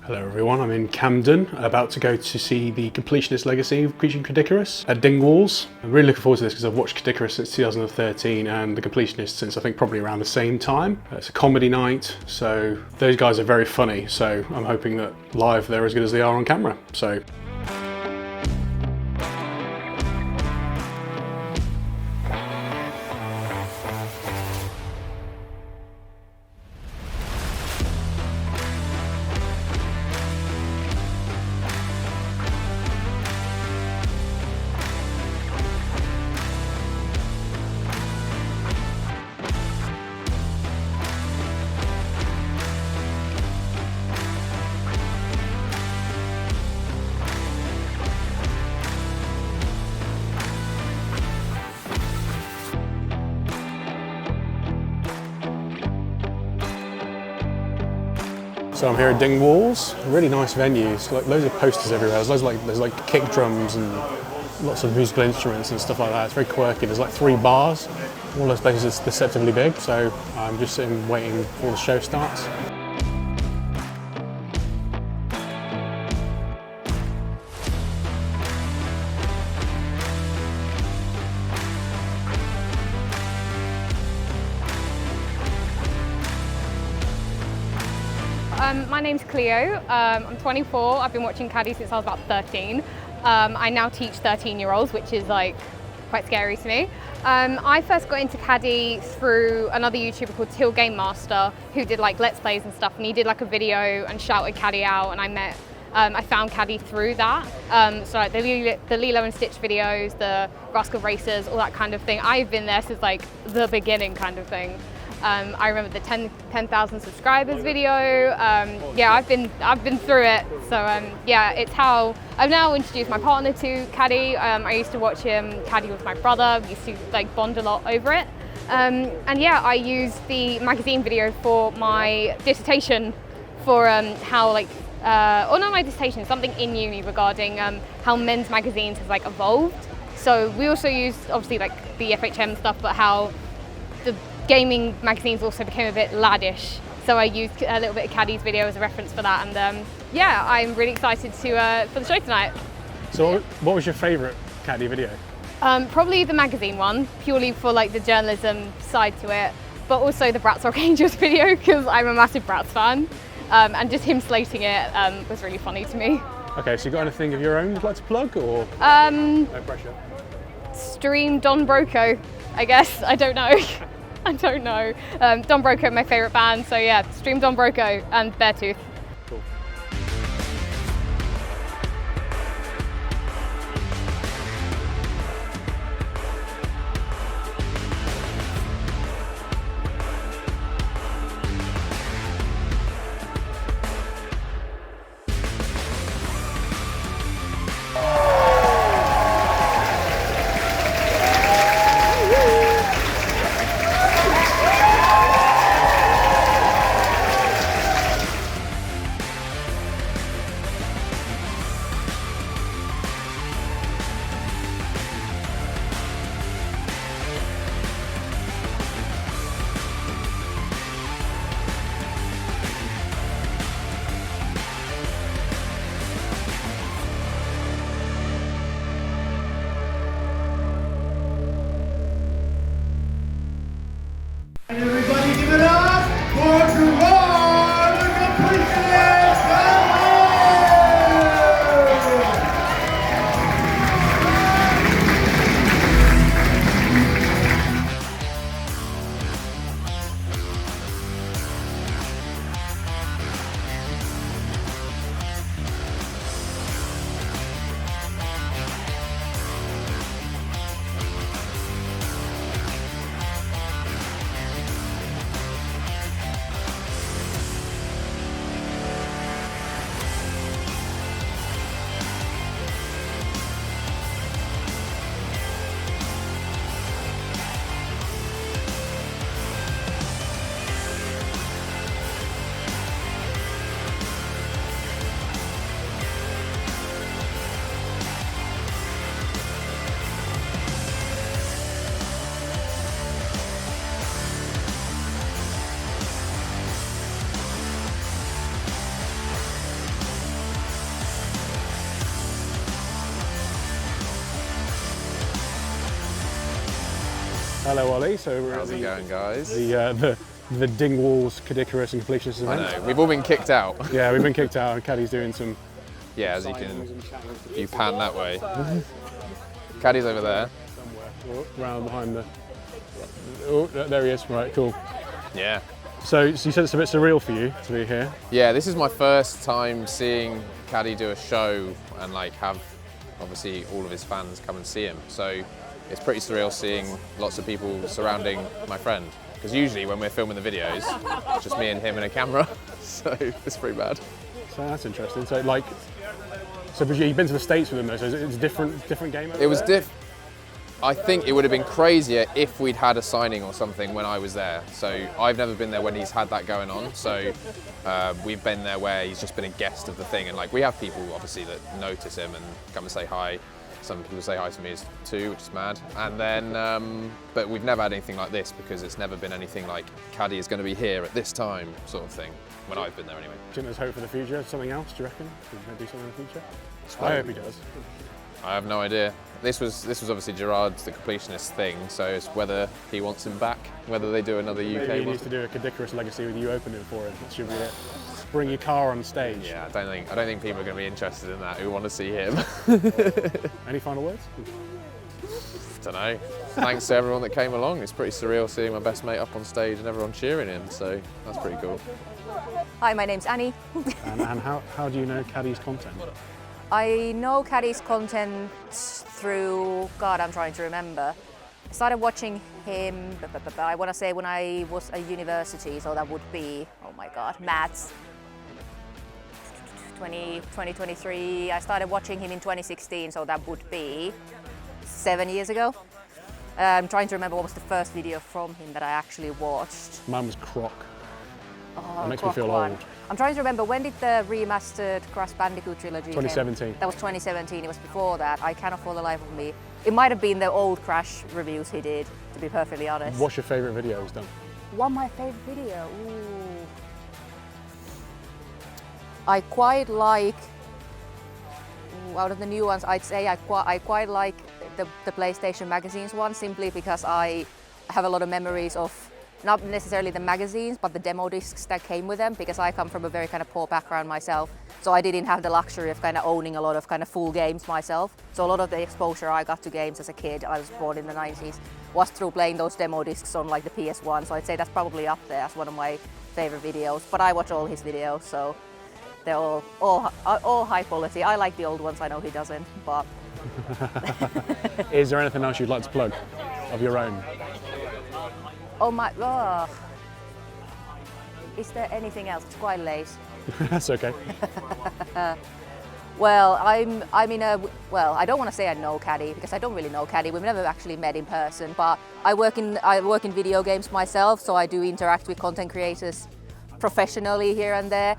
Hello everyone, I'm in Camden, about to go to see the Completionist Legacy featuring Caddicarus at Dingwalls. I'm really looking forward to this because I've watched Caddicarus since 2013 and the Completionist since I think probably around the same time. It's a comedy night, so those guys are very funny, so I'm hoping that live they're as good as they are on camera. So. So I'm here at Dingwalls, really nice venues, like loads of posters everywhere. There's like kick drums and lots of musical instruments and stuff like that. It's very quirky. There's like 3 bars. All those places are deceptively big, so I'm just sitting waiting before the show starts. My name's Cleo, I'm 24, I've been watching Caddy since I was about 13. I now teach 13-year-olds, which is like quite scary to me. I first got into Caddy through another YouTuber called Till Game Master, who did like Let's Plays and stuff, and he did like a video and shouted Caddy out, and I found Caddy through that. So like the Lilo and Stitch videos, the Rascal Racers, all that kind of thing. I've been there since like the beginning kind of thing. I remember the 10,000 subscribers video. Yeah, I've been through it. So yeah, it's how I've now introduced my partner to Caddy. I used to watch him Caddy with my brother. We used to like bond a lot over it. And yeah, I used the magazine video for my dissertation for how like, or not my dissertation, something in uni regarding how men's magazines have like evolved. So we also used obviously like the FHM stuff, but how the gaming magazines also became a bit laddish, so I used a little bit of Caddy's video as a reference for that, and yeah, I'm really excited for the show tonight. So what was your favourite Caddy video? Probably the magazine one, purely for like the journalism side to it, but also the Bratz Rock Angels video because I'm a massive Bratz fan, and just him slating it was really funny to me. Okay, so you got anything of your own you'd like to plug, or no pressure? Stream Don Broco, I guess. I don't know. I don't know. Don Broco, my favourite band, so yeah, stream Don Broco and Beartooth. Cool. Hello, Ollie. So we're How's it going, guys? The Dingwalls, Caddicarus and Completionist event. I know, we've all been kicked out. Yeah, we've been kicked out and Caddy's doing some... Yeah, as you pan that way. Caddy's over there. Somewhere, round behind the... Oh, there he is. Right, cool. Yeah. So you said it's a bit surreal for you to be here. Yeah, this is my first time seeing Caddy do a show and like have obviously all of his fans come and see him. So it's pretty surreal seeing lots of people surrounding my friend. Because usually when we're filming the videos, it's just me and him and a camera. So it's pretty bad. So that's interesting. So like, so you've been to the States with him though, so it's a different game over It was there? I think it would have been crazier if we'd had a signing or something when I was there. So I've never been there when he's had that going on. So we've been there where he's just been a guest of the thing. And like we have people obviously that notice him and come and say hi. Some people say hi to me too, which is mad. And then, but we've never had anything like this because it's never been anything like Caddy is going to be here at this time sort of thing. When I've been there anyway. Do you think there's hope for the future? Something else, do you reckon? He's going to do something in the future? I hope he does. I have no idea. This was obviously Jirard The Completionist thing, so it's whether he wants him back, whether they do another UK Maybe he one. needs to do a Caddicarus Legacy with you opening for him. That should be it. Bring your car on stage. Yeah, I don't think people are going to be interested in that who want to see him. Any final words? Don't know. Thanks to everyone that came along. It's pretty surreal seeing my best mate up on stage and everyone cheering him, so that's pretty cool. Hi, my name's Annie. and how do you know Caddy's content? I know Caddy's content through, God, I'm trying to remember. I started watching him, I want to say when I was at university, so that would be, oh my God, maths. 2023. I started watching him in 2016, so that would be 7 years ago. I'm trying to remember what was the first video from him that I actually watched. Mine was Croc. Oh, It makes me feel one. old. I'm trying to remember, when did the remastered Crash Bandicoot trilogy 2017. That was 2017, it was before that. I cannot for the life of me. It might have been the old Crash reviews he did, to be perfectly honest. What's your favourite video he's done? One my favourite video? Ooh. I quite like, out of the new ones, I'd say I quite like the PlayStation Magazines one, simply because I have a lot of memories of not necessarily the magazines, but the demo discs that came with them, because I come from a very kind of poor background myself. So I didn't have the luxury of kind of owning a lot of kind of full games myself. So a lot of the exposure I got to games as a kid, I was born in the 90s, was through playing those demo discs on like the PS1. So I'd say that's probably up there as one of my favorite videos. But I watch all his videos, so they're all high quality. I like the old ones, I know he doesn't, but... Is there anything else you'd like to plug of your own? Oh my, oh. Is there anything else? It's quite late. That's okay. Well, I'm in a, well, I don't want to say I know Caddy, because I don't really know Caddy. We've never actually met in person, but I work in video games myself, so I do interact with content creators professionally here and there.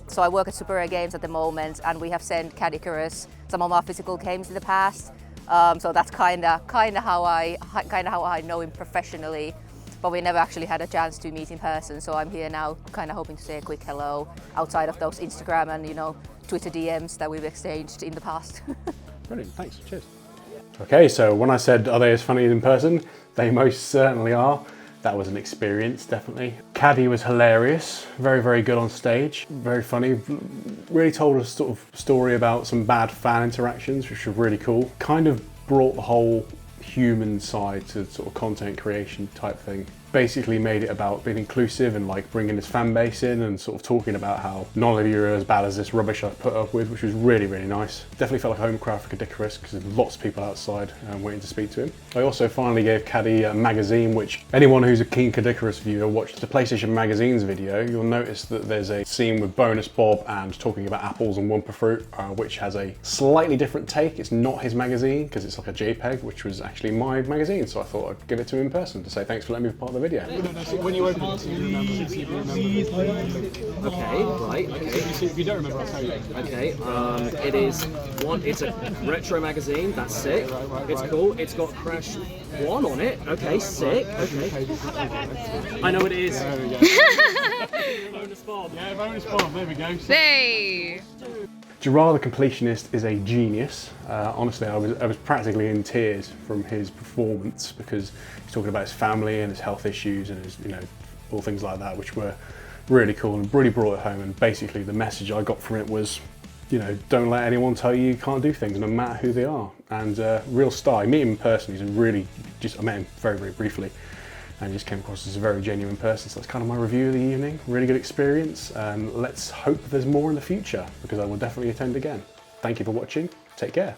So I work at Super Rare Games at the moment, and we have sent Caddicarus some of our physical games in the past. So that's kind of how I know him professionally. But we never actually had a chance to meet in person, so I'm here now kind of hoping to say a quick hello outside of those Instagram and, you know, Twitter DMs that we've exchanged in the past. Brilliant, thanks, cheers. Okay, so when I said, are they as funny in person? They most certainly are. That was an experience, definitely. Caddy was hilarious, very, very good on stage, very funny. Really told a sort of story about some bad fan interactions, which were really cool. Kind of brought the whole human side to sort of content creation type thing. Basically made it about being inclusive and like bringing his fan base in and sort of talking about how none of you are as bad as this rubbish I put up with, which was really, really nice. Definitely felt like home crowd for Caddicarus because there's lots of people outside waiting to speak to him. I also finally gave Caddy a magazine, which anyone who's a keen Caddicarus viewer watched the PlayStation Magazine's video, you'll notice that there's a scene with Bonus Bob and talking about apples and Wumpa Fruit, which has a slightly different take. It's not his magazine because it's like a JPEG, which was actually my magazine, so I thought I'd give it to him in person to say thanks for letting me be part of the video. When you open it, you remember. Okay, right, okay. If you don't remember, I'll tell you. Okay, it's a retro magazine, that's sick. It's cool, it's got Crash 1 on it. Okay, sick, okay. I know what it is. There we go. Bonus Bob. Yeah, Bonus Bob, there we go. Hey! Jirard The Completionist is a genius. Honestly, I was practically in tears from his performance because he's talking about his family and his health issues and his, all things like that, which were really cool and really brought it home. And basically the message I got from it was, don't let anyone tell you can't do things, no matter who they are. And real star. I meet him in person. He's I met him very, very briefly, and just came across as a very genuine person. So that's kind of my review of the evening. Really good experience. Let's hope there's more in the future, because I will definitely attend again. Thank you for watching. Take care.